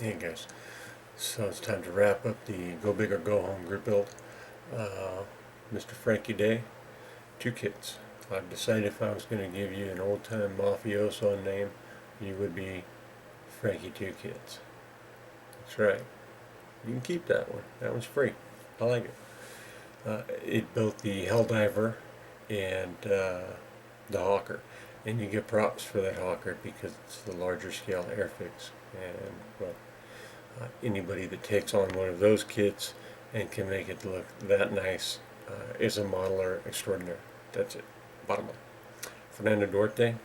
Hey guys, so it's time to wrap up the Go Big or Go Home group build. Mr. Frankie Day, two kits. I've decided if I was going to give you an old time mafioso name, you would be Frankie Two Kids. That's right. You can keep that one. That one's free. I like it. It built the Helldiver and the Hawker. And you get props for that Hawker because it's the larger scale airfix. And, well, anybody that takes on one of those kits and can make it look that nice is a modeler extraordinaire. That's it. Bottom line. Fernando Duarte,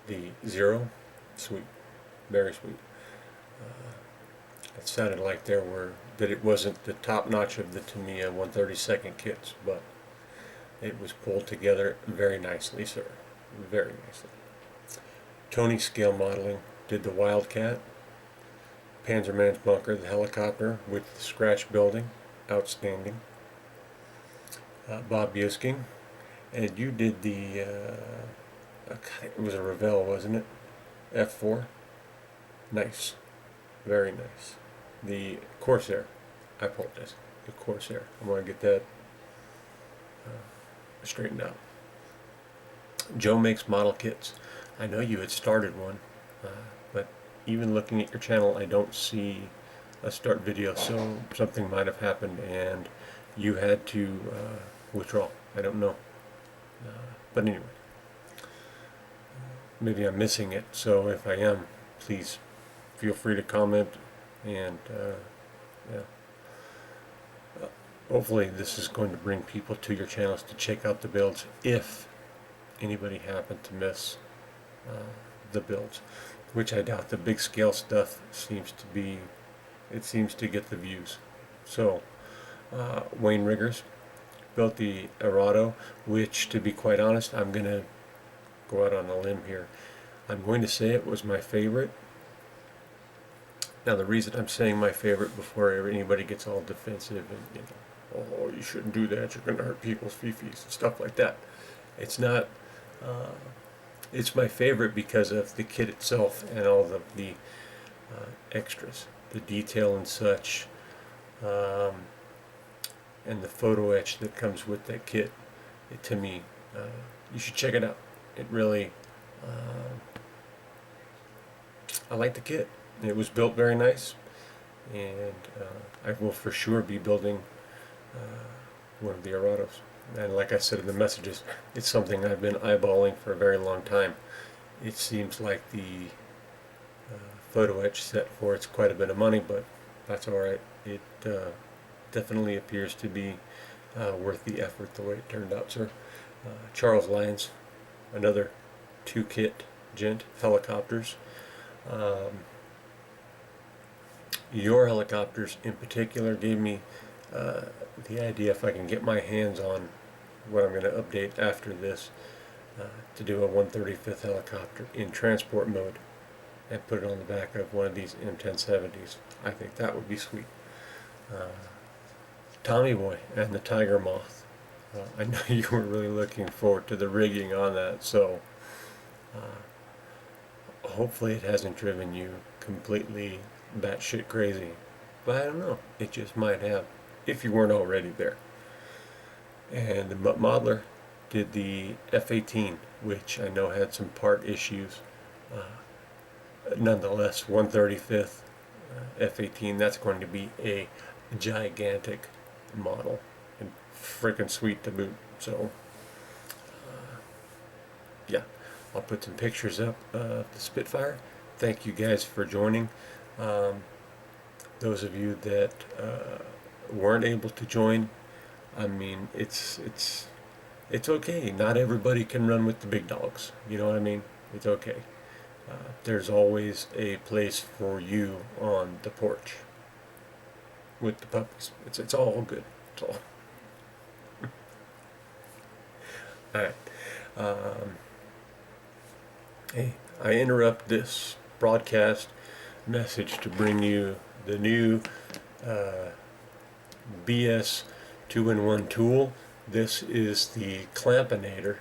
the Zero, sweet, very sweet. It sounded like that it wasn't the top notch of the Tamiya 132nd kits, but it was pulled together very nicely, sir. Very nicely. Tony Scale Modeling did the Wildcat, Panzerman's Bunker, the helicopter with the scratch building, outstanding. Bob Busking, and you did the, it was a Revell, wasn't it? F4, nice, very nice. The Corsair, I apologize, the Corsair, I want to get that straightened out. Joe makes model kits. I know you had started one, but even looking at your channel, I don't see a start video, so something might have happened and you had to withdraw. I don't know. But anyway, maybe I'm missing it, so if I am, please feel free to comment, and yeah. Hopefully this is going to bring people to your channels to check out the builds if anybody happened to miss the builds, which I doubt. The big scale stuff seems to get the views. So Wayne Riggers built the Arado, which, to be quite honest, I'm going to go out on a limb here. I'm going to say it was my favorite. Now, the reason I'm saying my favorite before anybody gets all defensive and, oh, you shouldn't do that, you're going to hurt people's fifis and stuff like that. It's not. It's my favorite because of the kit itself and all the extras, the detail and such. And the photo etch that comes with that kit, to me, you should check it out. It really, I like the kit. It was built very nice, and I will for sure be building one of the Arados. And like I said in the messages, it's something I've been eyeballing for a very long time. It seems like the photo etch set for it's quite a bit of money, but that's alright. It definitely appears to be worth the effort the way it turned out, sir. Charles Lyons, another two kit gent, helicopters. Your helicopters in particular gave me the idea, if I can get my hands on what I'm going to update after this, to do a 135th helicopter in transport mode and put it on the back of one of these M1070s. I think that would be sweet. Tommy Boy and the Tiger Moth. I know you were really looking forward to the rigging on that, so hopefully it hasn't driven you completely batshit crazy. But I don't know, it just might have, if you weren't already there. And the modeler did the F-18, which I know had some part issues. Nonetheless, 135th F-18, that's going to be a gigantic model and freaking sweet to boot. So yeah, I'll put some pictures up of the Spitfire. Thank you guys for joining. Those of you that weren't able to join, I mean, it's okay. Not everybody can run with the big dogs. You know what I mean? It's okay. There's always a place for you on the porch with the puppies. It's all good. It's all. Alright. Hey, I interrupt this broadcast message to bring you the new BS 2-in-1 tool. This is the Clampinator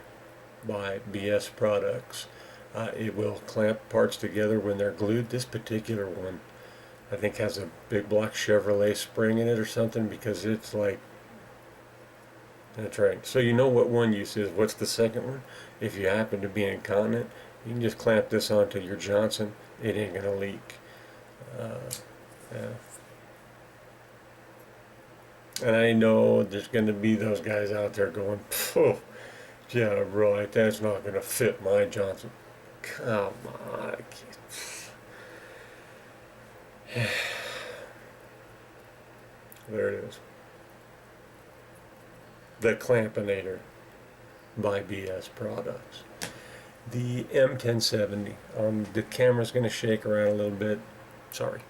by BS Products. It will clamp parts together when they're glued. This particular one I think has a big block Chevrolet spring in it or something, because it's like, that's right. So you know what one use is. What's the second one? If you happen to be incontinent, you can just clamp this onto your Johnson. It ain't gonna leak. Yeah. And I know there's gonna be those guys out there going, "Phew, yeah, right, that's not gonna fit my Johnson." Come on. There it is. The Clampinator by BS Products. The M1070. The camera's going to shake around a little bit. Sorry.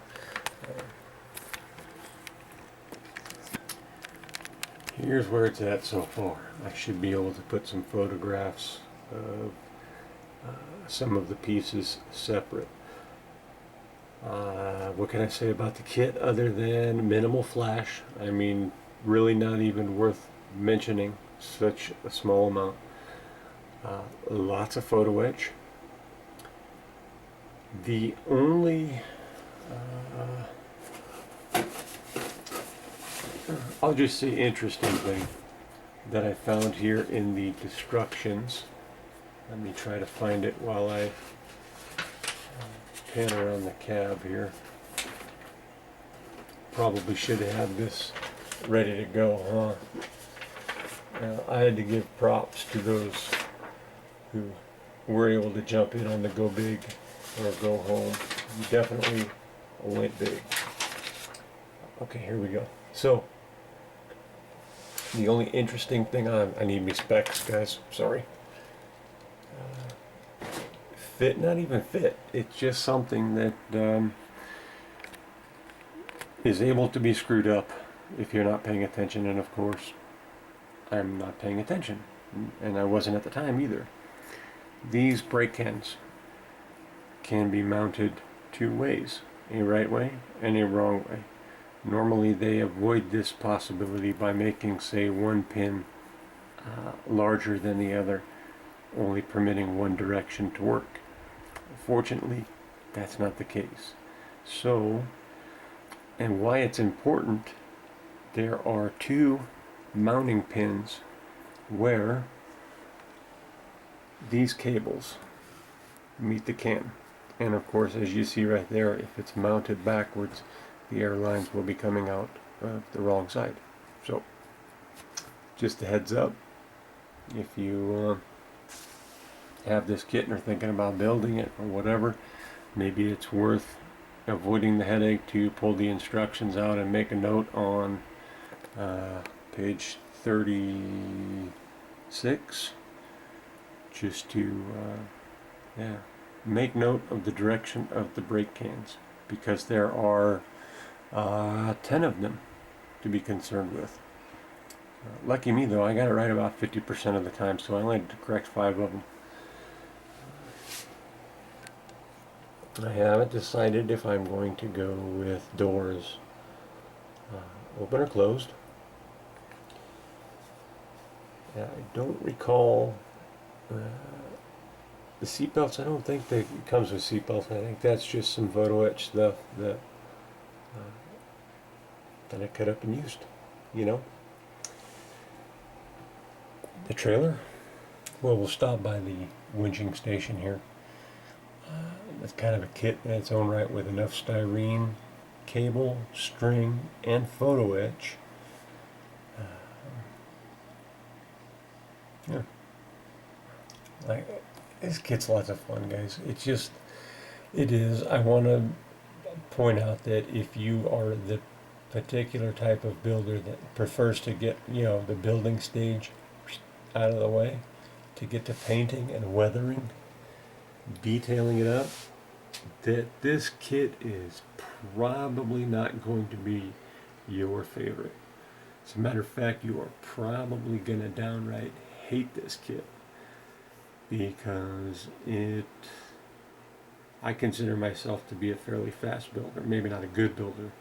Here's where it's at so far. I should be able to put some photographs of some of the pieces separate. What can I say about the kit other than minimal flash? I mean, really not even worth mentioning, such a small amount. Lots of photo etch. The only I'll just say interesting thing that I found here in the instructions. Let me try to find it while I pan around the cab here. Probably should have had this ready to go, huh? I had to give props to those who were able to jump in on the go big or go home. You definitely went big. Okay, here we go. So, the only interesting thing I need me specs, guys, sorry. Fit, not even fit, it's just something that is able to be screwed up if you're not paying attention, and of course, I'm not paying attention, and I wasn't at the time either. These brake cans can be mounted two ways, a right way and a wrong way. Normally they avoid this possibility by making, say, one pin larger than the other, only permitting one direction to work. Fortunately, that's not the case. So, and why it's important, there are two mounting pins where these cables meet the can. And of course, as you see right there, if it's mounted backwards, the air lines will be coming out the wrong side. So, just a heads up, if you have this kit and are thinking about building it or whatever, maybe it's worth avoiding the headache to pull the instructions out and make a note on page 36, just to make note of the direction of the brake cans, because there are 10 of them to be concerned with. Lucky me though, I got it right about 50% of the time, so I only had to correct 5 of them. I haven't decided if I'm going to go with doors open or closed. I don't recall the seatbelts. I don't think it comes with seatbelts. I think that's just some photo etch stuff that I cut up and used, you know. The trailer, well, we'll stop by the winching station here. It's kind of a kit in its own right, with enough styrene, cable, string, and photo etch. Yeah. This kit's lots of fun, guys. It's just, it is. I want to point out that if you are the particular type of builder that prefers to get, the building stage out of the way, to get to painting and weathering, detailing it up, that this kit is probably not going to be your favorite. As a matter of fact, you are probably going to downright hate this kit, because I consider myself to be a fairly fast builder. Maybe not a good builder,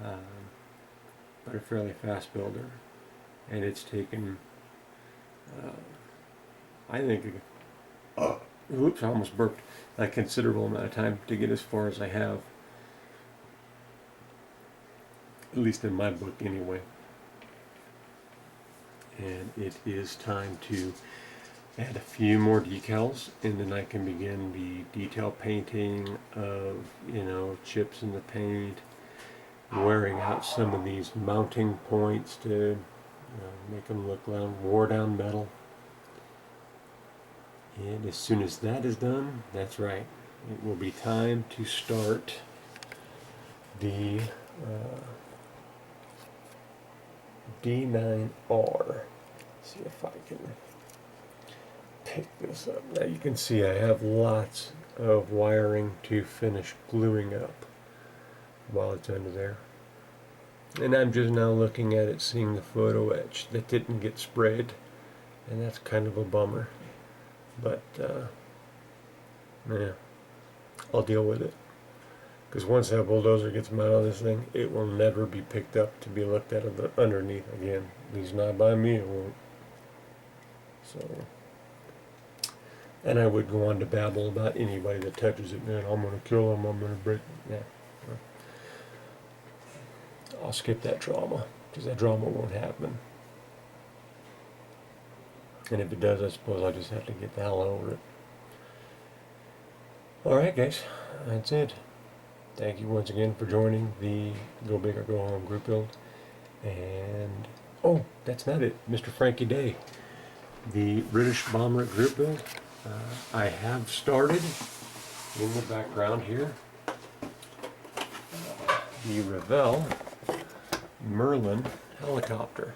but a fairly fast builder. And it's taken, I think, oops, I almost burped, a considerable amount of time to get as far as I have. least in my book anyway. And it is time to add a few more decals, and then I can begin the detail painting of, you know, chips in the paint, wearing out some of these mounting points to make them look like wore down metal. And as soon as that is done, that's right, it will be time to start the D9R. See if I can pick this up. Now you can see I have lots of wiring to finish gluing up while it's under there. And I'm just now looking at it, seeing the photo etch that didn't get sprayed, and that's kind of a bummer. But yeah, I'll deal with it. Because once that bulldozer gets them out of this thing, it will never be picked up to be looked at underneath again. At least not by me, it won't. So, and I would go on to babble about anybody that touches it. Man, I'm going to kill them, I'm going to break them. Yeah. I'll skip that drama, because that drama won't happen. And if it does, I suppose I'll just have to get the hell over it. Alright guys, that's it. Thank you once again for joining the Go Big or Go Home group build. And, oh, that's not it. Mr. Frankie Day, the British bomber group build. I have started in the background here the Revell Merlin helicopter.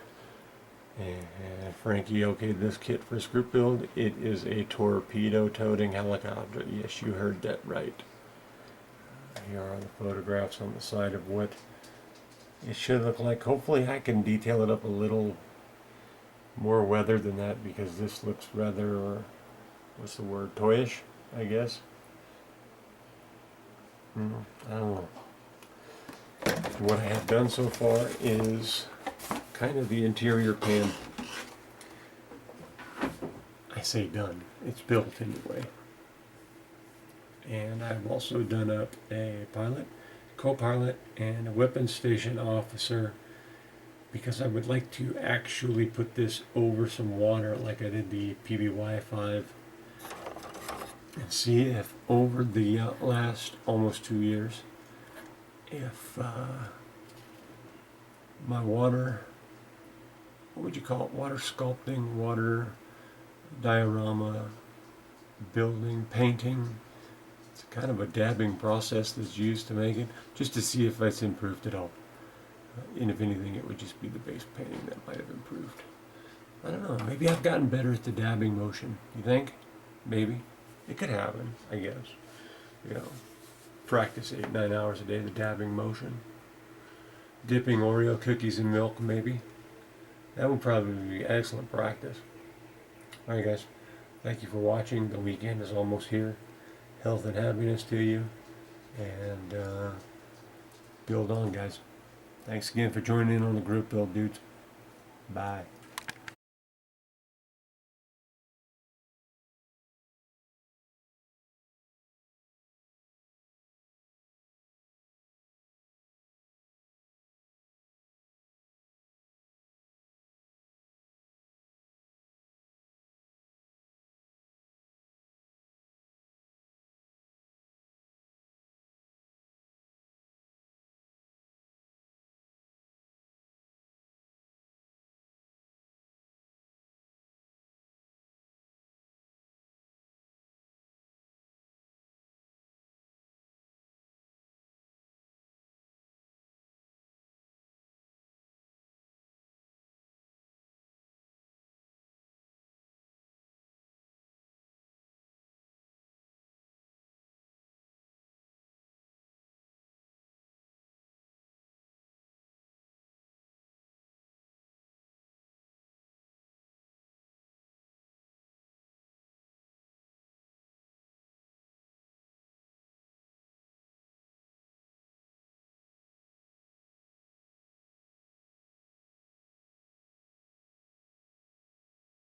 And Frankie okayed this kit for his group build. It is a torpedo-toting helicopter. Yes, you heard that right. Here are the photographs on the side of what it should look like. Hopefully I can detail it up a little more weathered than that, because this looks rather, what's the word, toyish, I guess. I don't know. What I have done so far is kind of the interior pan. I say done, it's built anyway. And I've also done up a pilot, co-pilot, and a weapons station officer, because I would like to actually put this over some water like I did the PBY-5, and see if over the last almost 2 years, if my water, what would you call it, water sculpting, water diorama, building, painting, it's kind of a dabbing process that's used to make it, just to see if it's improved at all. And if anything, it would just be the base painting that might have improved. I don't know, maybe I've gotten better at the dabbing motion. You think? Maybe. It could happen, I guess. You know, practice 8-9 hours a day, the dabbing motion. Dipping Oreo cookies in milk, maybe. That would probably be excellent practice. Alright guys, thank you for watching. The weekend is almost here. Health and happiness to you. And build on, guys. Thanks again for joining in on the group build, dudes. Bye.